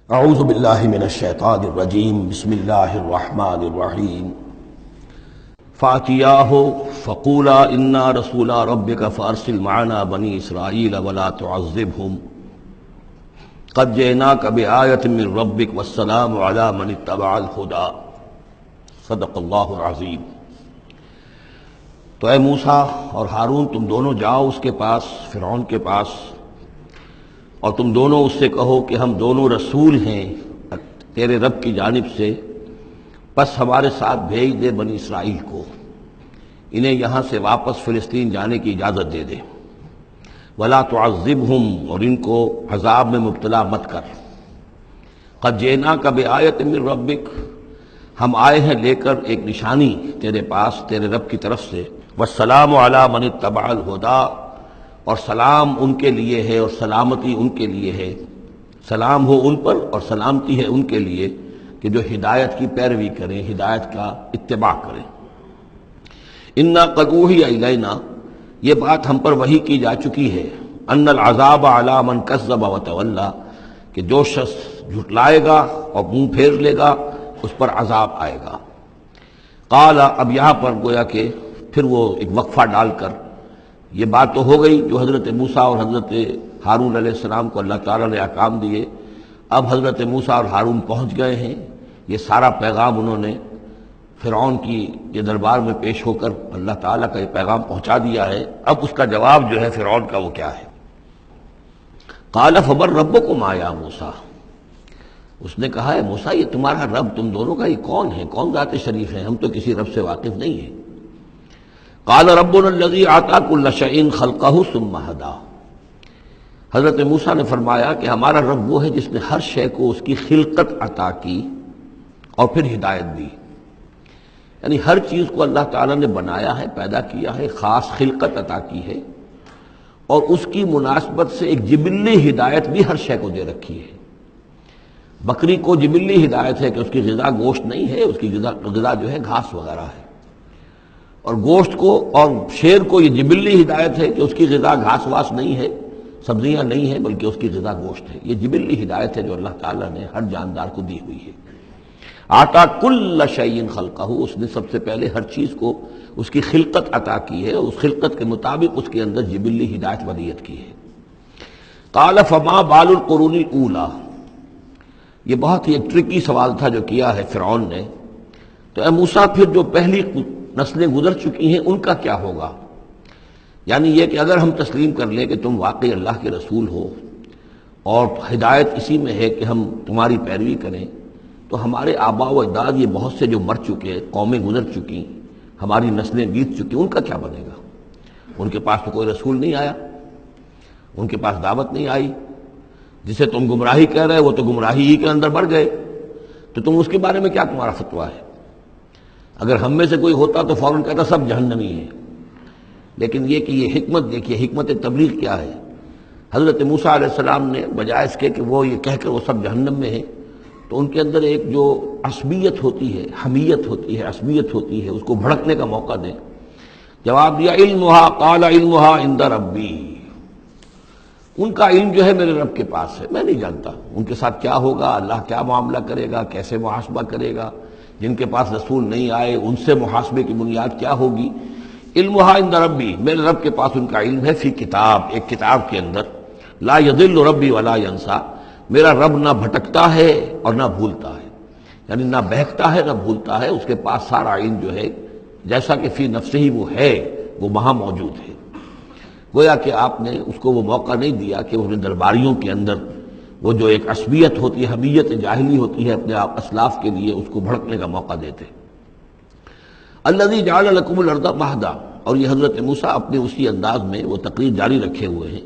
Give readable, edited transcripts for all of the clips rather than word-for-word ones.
اعوذ باللہ من الشیطان الرجیم بسم اللہ الرحمن الرحیم فاتیاہ فقولا انا رسول ربک فارسل معنا بنی اسرائیل ولا تعذبہم قد جئناک بآیۃ من ربک والسلام علی من اتبع الہدی صدق اللہ العظیم۔ تو اے موسیٰ اور ہارون، تم دونوں جاؤ اس کے پاس، فرعون کے پاس، اور تم دونوں اس سے کہو کہ ہم دونوں رسول ہیں تیرے رب کی جانب سے، پس ہمارے ساتھ بھیج دے بنی اسرائیل کو، انہیں یہاں سے واپس فلسطین جانے کی اجازت دے دے، ولا تعذبہم، اور ان کو عذاب میں مبتلا مت کر، قد جئناک بآیۃ من ربک، ہم آئے ہیں لے کر ایک نشانی تیرے پاس تیرے رب کی طرف سے، والسلام علی من اتبع الہدی، اور سلام ان کے لیے ہے اور سلامتی ان کے لیے ہے، سلام ہو ان پر اور سلامتی ہے ان کے لیے کہ جو ہدایت کی پیروی کریں، ہدایت کا اتباع کریں۔ انا قد اوحی الینا، یہ بات ہم پر وحی کی جا چکی ہے، ان العذاب علی من کذب وتولی، کہ جو شخص جھٹلائے گا اور منہ پھیر لے گا اس پر عذاب آئے گا۔ قال، اب یہاں پر گویا کہ پھر وہ ایک وقفہ ڈال کر یہ بات تو ہو گئی جو حضرت موسیٰ اور حضرت ہارون علیہ السلام کو اللہ تعالیٰ نے احکام دیے، اب حضرت موسیٰ اور ہارون پہنچ گئے ہیں، یہ سارا پیغام انہوں نے فرعون کی یہ دربار میں پیش ہو کر اللہ تعالیٰ کا یہ پیغام پہنچا دیا ہے۔ اب اس کا جواب جو ہے فرعون کا وہ کیا ہے؟ قال فمن ربکم یا موسیٰ، اس نے کہا ہے موسیٰ یہ تمہارا رب، تم دونوں کا یہ کون ہے، کون ذات شریف ہے، ہم تو کسی رب سے واقف نہیں ہیں۔ قال ربنا الذی اعطی کل شیء خلقہ ثم ہدی، حضرت موسیٰ نے فرمایا کہ ہمارا رب وہ ہے جس نے ہر شے کو اس کی خلقت عطا کی اور پھر ہدایت دی، یعنی ہر چیز کو اللہ تعالیٰ نے بنایا ہے، پیدا کیا ہے، خاص خلقت عطا کی ہے، اور اس کی مناسبت سے ایک جبلی ہدایت بھی ہر شے کو دے رکھی ہے۔ بکری کو جبلی ہدایت ہے کہ اس کی غذا گوشت نہیں ہے، اس کی غذا جو ہے گھاس وغیرہ ہے، اور گوشت کو اور شیر کو یہ جبلی ہدایت ہے کہ اس کی غذا گھاس واس نہیں ہے، سبزیاں نہیں ہیں، بلکہ اس کی غذا گوشت ہے۔ یہ جبلی ہدایت ہے جو اللہ تعالیٰ نے ہر جاندار کو دی ہوئی ہے۔ آتا کل شیء خلقہ، اس نے سب سے پہلے ہر چیز کو اس کی خلقت عطا کی ہے، اس خلقت کے مطابق اس کے اندر جبلی ہدایت ودیت کی ہے۔ قال فما بال القرون الاولی، یہ بہت ہی ایک ٹرکی سوال تھا جو کیا ہے فرعون نے۔ تو اے موسیٰ پھر جو پہلی نسلیں گزر چکی ہیں ان کا کیا ہوگا؟ یعنی یہ کہ اگر ہم تسلیم کر لیں کہ تم واقعی اللہ کے رسول ہو اور ہدایت اسی میں ہے کہ ہم تمہاری پیروی کریں، تو ہمارے آباء و اجداد یہ بہت سے جو مر چکے، قومیں گزر چکی، ہماری نسلیں بیت چکی، ان کا کیا بنے گا؟ ان کے پاس تو کوئی رسول نہیں آیا، ان کے پاس دعوت نہیں آئی، جسے تم گمراہی کہہ رہے وہ تو گمراہی ہی کے اندر بڑھ گئے، تو تم اس کے بارے میں کیا تمہارا فتویٰ ہے؟ اگر ہم میں سے کوئی ہوتا تو فوراً کہتا سب جہنمی ہیں، لیکن یہ کہ یہ حکمت دیکھیے، حکمت تبلیغ کیا ہے۔ حضرت موسیٰ علیہ السلام نے بجائے اس کے کہ وہ یہ کہہ کر وہ سب جہنم میں ہیں، تو ان کے اندر ایک جو عصبیت ہوتی ہے، حمیت ہوتی ہے، عصبیت ہوتی ہے، اس کو بھڑکنے کا موقع دیں۔ جواب دیا علمھا، قال علمھا عند ربی، ان کا علم جو ہے میرے رب کے پاس ہے، میں نہیں جانتا ان کے ساتھ کیا ہوگا، اللہ کیا معاملہ کرے گا، کیسے محاسبہ کرے گا، جن کے پاس رسول نہیں آئے ان سے محاسبے کی بنیاد کیا ہوگی۔ علمھا عند ربی، میرے رب کے پاس ان کا علم ہے، فی کتاب، ایک کتاب کے اندر، لا یضل ربی ولا ینسا، میرا رب نہ بھٹکتا ہے اور نہ بھولتا ہے، یعنی نہ بہکتا ہے نہ بھولتا ہے، اس کے پاس سارا علم جو ہے جیسا کہ فی نفسہ ہی وہ ہے، وہ وہاں موجود ہے۔ گویا کہ آپ نے اس کو وہ موقع نہیں دیا کہ اپنے درباریوں کے اندر وہ جو ایک عصبیت ہوتی ہے، حمیت جاہلی ہوتی ہے اپنے اسلاف کے لیے، اس کو بھڑکنے کا موقع دیتے۔ الذی جعل لکم الارض مہدا، اور یہ حضرت موسیٰ اپنے اسی انداز میں وہ تقریر جاری رکھے ہوئے ہیں،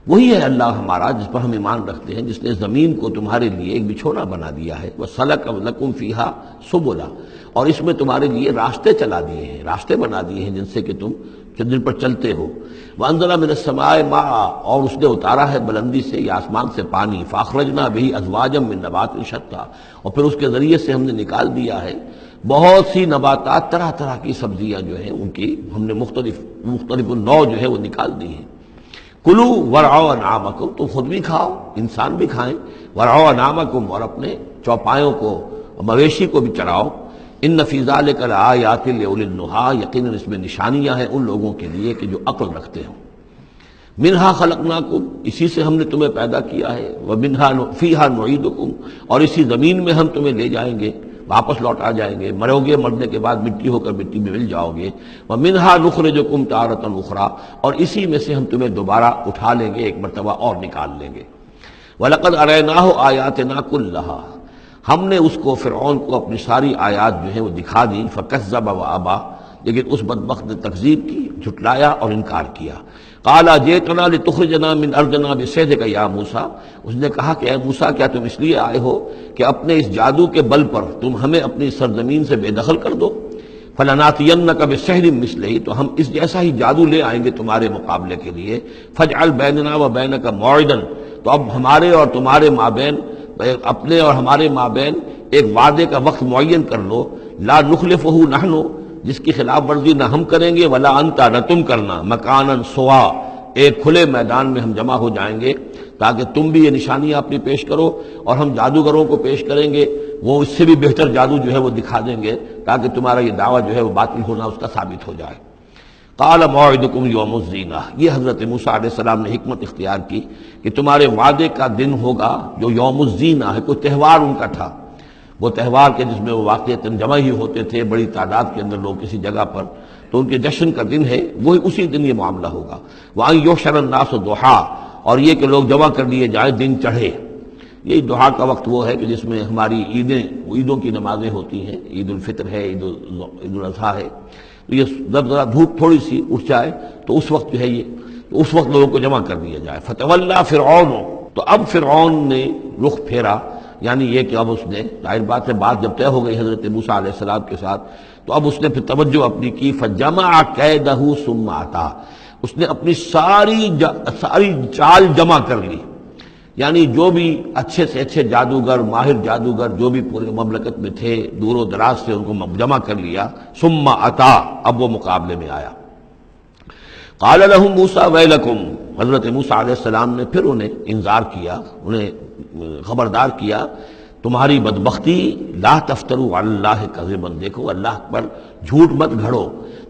وہی ہے اللہ ہمارا جس پر ہم ایمان رکھتے ہیں، جس نے زمین کو تمہارے لیے ایک بچھونا بنا دیا ہے، وَسَلَكَ لَكُمْ فِيهَا سُبُلًا، اور اس میں تمہارے لیے راستے چلا دیے ہیں، راستے بنا دیے ہیں جن سے کہ تم جن پر چلتے ہو۔ وَأَنزَلَ مِنَ السَّمَاءِ مَاءً، اور اس نے اتارا ہے بلندی سے یا آسمان سے پانی، فَأَخْرَجْنَا بِهِ أَزْوَاجًا مِّن نَبَاتٍ شَتَّىٰ، اور پھر اس کے ذریعے سے ہم نے نکال دیا ہے بہت سی نباتات، طرح طرح کی سبزیاں جو ہیں ان کی ہم نے مختلف النوع جو ہے وہ نکال دی ہیں۔ کلو ورعوا انعامکم، تم خود بھی کھاؤ، انسان بھی کھائیں، ورعوا انعامکم، اور اپنے چوپایوں کو، مویشی کو بھی چراؤ۔ ان فی ذلک لآیات لأولی النہی، یقیناً اس میں نشانیاں ہیں ان لوگوں کے لیے کہ جو عقل رکھتے ہوں۔ منہا خلقناکم، اسی سے ہم نے تمہیں پیدا کیا ہے، ومنہا فیہا نعیدکم، اور اسی زمین میں ہم تمہیں لے جائیں گے، واپس لوٹا جائیں گے، مرو گے، مرنے کے بعد مٹی ہو کر مٹی میں مل جاؤ گے۔ ومنہا نخرجکم تارۃ اخری، اور اسی میں سے ہم تمہیں دوبارہ اٹھا لیں گے، ایک مرتبہ اور نکال لیں گے۔ وَلَقَدْ أَرَيْنَاهُ آيَاتِنَا كُلَّهَا، ہم نے اس کو، فرعون کو، اپنی ساری آیات جو ہیں وہ دکھا دی۔ فَكَذَّبَ وَأَبَى، لیکن اس بدبخت نے تکذیب کی، جھٹلایا اور انکار کیا۔ قَالَ جِئْتَنَا لِتُخْرِجَنَا مِنْ أَرْضِنَا بِسِحْرِكَ يَا موسیٰ، اس نے کہا کہ اے موسیٰ، کیا تم اس لیے آئے ہو کہ اپنے اس جادو کے بل پر تم ہمیں اپنی سرزمین سے بے دخل کر دو؟ فَلَنَأْتِيَنَّكَ بِسِحْرٍ مِثْلِهِ، تو ہم اس جیسا ہی جادو لے آئیں گے تمہارے مقابلے کے لیے۔ فَاجْعَلْ بَيْنَنَا وَبَيْنَكَ مَوْعِدًا، تو اب ہمارے اور تمہارے مابین، اپنے اور ہمارے مابین ایک وعدے کا وقت معین کر لو، لا نخلفہ نحن، جس کی خلاف ورزی نہ ہم کریں گے، ولا انت، نہ تم کرنا، مکانن سوا، ایک کھلے میدان میں ہم جمع ہو جائیں گے تاکہ تم بھی یہ نشانیاں اپنی پیش کرو اور ہم جادوگروں کو پیش کریں گے، وہ اس سے بھی بہتر جادو جو ہے وہ دکھا دیں گے تاکہ تمہارا یہ دعویٰ جو ہے وہ باطل ہونا اس کا ثابت ہو جائے۔ قال موعدکم یوم الزینہ، یہ حضرت موسیٰ علیہ السلام نے حکمت اختیار کی کہ تمہارے وعدے کا دن ہوگا جو یوم الزینہ ہے، کوئی تہوار ان کا تھا، وہ تہوار کے جس میں وہ واقعتاً جمع ہی ہوتے تھے بڑی تعداد کے اندر لوگ کسی جگہ پر، تو ان کے جشن کا دن ہے، وہی اسی دن یہ معاملہ ہوگا۔ وَأَن يُحْشَرَ النَّاسُ ضُحًى، اور یہ کہ لوگ جمع کر لیے جائیں دن چڑھے۔ یہی دحا کا وقت وہ ہے کہ جس میں ہماری عیدوں کی نمازیں ہوتی ہیں، عید الفطر ہے، عید الاضحیٰ ہے، تو یہ جب ذرا دھوپ تھوڑی سی اٹھ جائے تو اس وقت جو ہے یہ، تو اس وقت لوگوں کو جمع کر دیا جائے۔ فَتَوَلَّىٰ فِرْعَوْنُ، تو اب فرعون نے رخ پھیرا، یعنی یہ کہ اب اس نے، ظاہر بات ہے بات جب طے ہو گئی حضرت موسیٰ علیہ السلام کے ساتھ، تو اب اس نے پھر توجہ اپنی کی، فَجَمَعَ كَيْدَهُ ثُمَّ أَتَىٰ، اس نے اپنی ساری چال جمع کر لی، یعنی جو بھی اچھے سے اچھے جادوگر، ماہر جادوگر جو بھی پورے مملکت میں تھے، دور و دراز سے ان کو جمع کر لیا۔ ثُمَّ أَتَىٰ، اب وہ مقابلے میں آیا۔ قَالَ لَهُم مُوسَىٰ وَيْلَكُمْ، حضرت موسیٰ علیہ السلام نے پھر انہیں انذار کیا، انہیں خبردار کیا، تمہاری بدبختی، لا تفتروا علی اللہ کذبا، دیکھو اللہ پر جھوٹ مت گھڑو،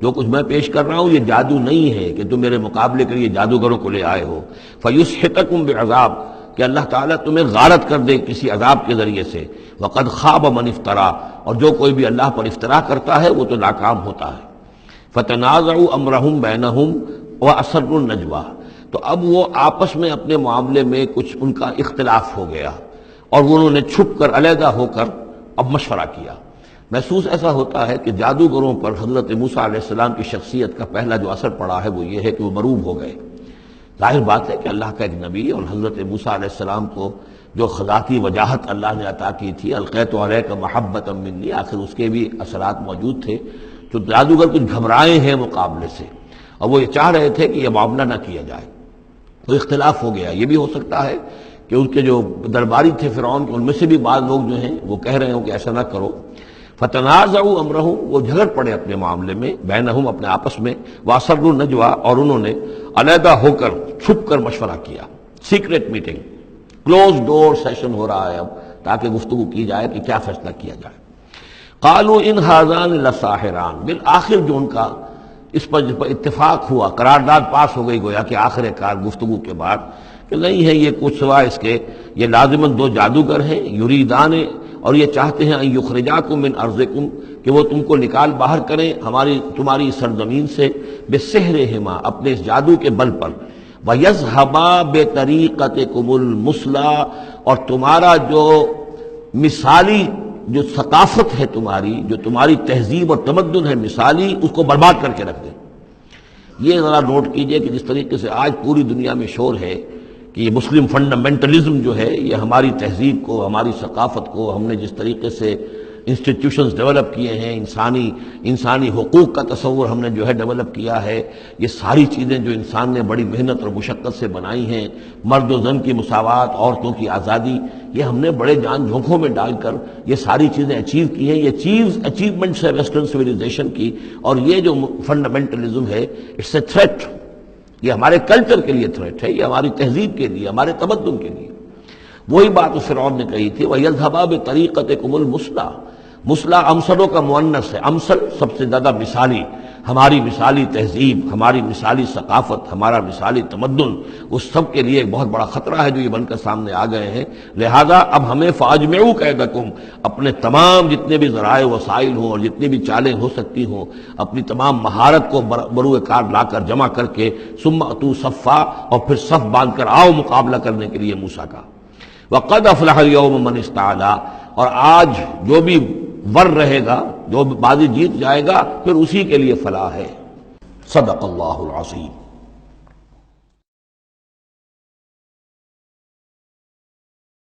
جو کچھ میں پیش کر رہا ہوں یہ جادو نہیں ہے کہ تم میرے مقابلے کے لیے جادوگروں کو لے آئے ہو۔ فیسحتکم بعذاب، کہ اللہ تعالیٰ تمہیں غارت کر دے کسی عذاب کے ذریعے سے۔ وقد خاب من افترا، اور جو کوئی بھی اللہ پر افترا کرتا ہے وہ تو ناکام ہوتا ہے۔ فتنازعوا امرهم بینہم واسروا النجوى، تو اب وہ آپس میں اپنے معاملے میں کچھ ان کا اختلاف ہو گیا اور انہوں نے چھپ کر، علیحدہ ہو کر اب مشورہ کیا۔ محسوس ایسا ہوتا ہے کہ جادوگروں پر حضرت موسیٰ علیہ السلام کی شخصیت کا پہلا جو اثر پڑا ہے وہ یہ ہے کہ وہ مروب ہو گئے۔ ظاہر بات ہے کہ اللہ کا ایک نبی اور حضرت موسیٰ علیہ السلام کو جو ذاتی وجاہت اللہ نے عطا کی تھی، القیت علیک محبۃ منی، آخر اس کے بھی اثرات موجود تھے، تو جادوگر کچھ گھبرائے ہیں مقابلے سے، اور وہ یہ چاہ رہے تھے کہ یہ معاملہ نہ کیا جائے، تو اختلاف ہو گیا۔ یہ بھی ہو سکتا ہے کہ ان کے جو درباری تھے فرعون کے، ان میں سے بھی بعض لوگ جو ہیں وہ کہہ رہے ہوں کہ ایسا نہ کرو۔ فتنازعوا امرهم، وہ جھگڑ پڑے اپنے معاملے میں، بینہم، اپنے آپس میں، واسروا النجوى، اور انہوں نے علیحدہ ہو کر چھپ کر مشورہ کیا، سیکرٹ میٹنگ، کلوز ڈور سیشن ہو رہا ہے اب، تاکہ گفتگو کی جائے کہ کیا فیصلہ کیا جائے۔ قالوا ان هذان لساحران، بالآخر جو ان کا اس پر اتفاق ہوا، قرارداد پاس ہو گئی گویا کہ آخر کار گفتگو کے بعد، کہ نہیں ہے یہ کچھ سوائے اس کے، یہ لازماً دو جادوگر ہیں، یریدان، اور یہ چاہتے ہیں ان یخرجاکم من ارضکم، کہ وہ تم کو نکال باہر کریں تمہاری سرزمین سے، بسحرہما، اپنے اس جادو کے بل پر، ویذھبا بطریقتکم المثلی، اور تمہارا جو مثالی جو ثقافت ہے تمہاری، جو تمہاری تہذیب اور تمدن ہے مثالی، اس کو برباد کر کے رکھ دیں۔ یہ ذرا نوٹ کیجئے کہ جس طریقے سے آج پوری دنیا میں شور ہے کہ یہ مسلم فنڈامنٹلزم جو ہے یہ ہماری تہذیب کو، ہماری ثقافت کو، ہم نے جس طریقے سے انسٹیٹیوشنز ڈیولپ کیے ہیں، انسانی حقوق کا تصور ہم نے جو ہے ڈیولپ کیا ہے، یہ ساری چیزیں جو انسان نے بڑی محنت اور مشقت سے بنائی ہیں، مرد و زن کی مساوات، عورتوں کی آزادی، یہ ہم نے بڑے جان جھونکوں میں ڈال کر یہ ساری چیزیں اچیو کی ہیں۔ یہ اچیومنٹس ہے ویسٹرن سویلائزیشن کی، اور یہ جو فنڈامنٹلزم ہے، اٹس اے تھریٹ یہ ہمارے کلچر کے لیے تھریٹ ہے، یہ ہماری تہذیب کے لیے، ہمارے تمدن کے لیے۔ وہی بات اس فرعون نے کہی تھی وَيَذْهَبَا بِطَرِيقَتِكُمُ الْمُثْلَىٰ، مثلا امثلوں کا مؤنث ہے، امثل سب سے زیادہ مثالی، ہماری مثالی تہذیب، ہماری مثالی ثقافت، ہمارا مثالی تمدن، اس سب کے لیے ایک بہت بڑا خطرہ ہے جو یہ بن کر سامنے آ گئے ہیں۔ لہذا اب ہمیں فَأَجْمِعُوا كَيْدَكُمْ، اپنے تمام جتنے بھی ذرائع وسائل ہوں اور جتنی بھی چالیں ہو سکتی ہوں، اپنی تمام مہارت کو بروئے کار لا کر جمع کر کے ثُمَّ أْتُوا صَفًّا، اور پھر صف باندھ کر آؤ مقابلہ کرنے کے لیے موسیٰ کا۔ وَقَدْ أَفْلَحَ الْيَوْمَ مَنِ اسْتَعْلَىٰ، اور آج جو بھی ور رہے گا، جو بازی جیت جائے گا، پھر اسی کے لیے فلاح ہے۔ صدق اللہ العظیم۔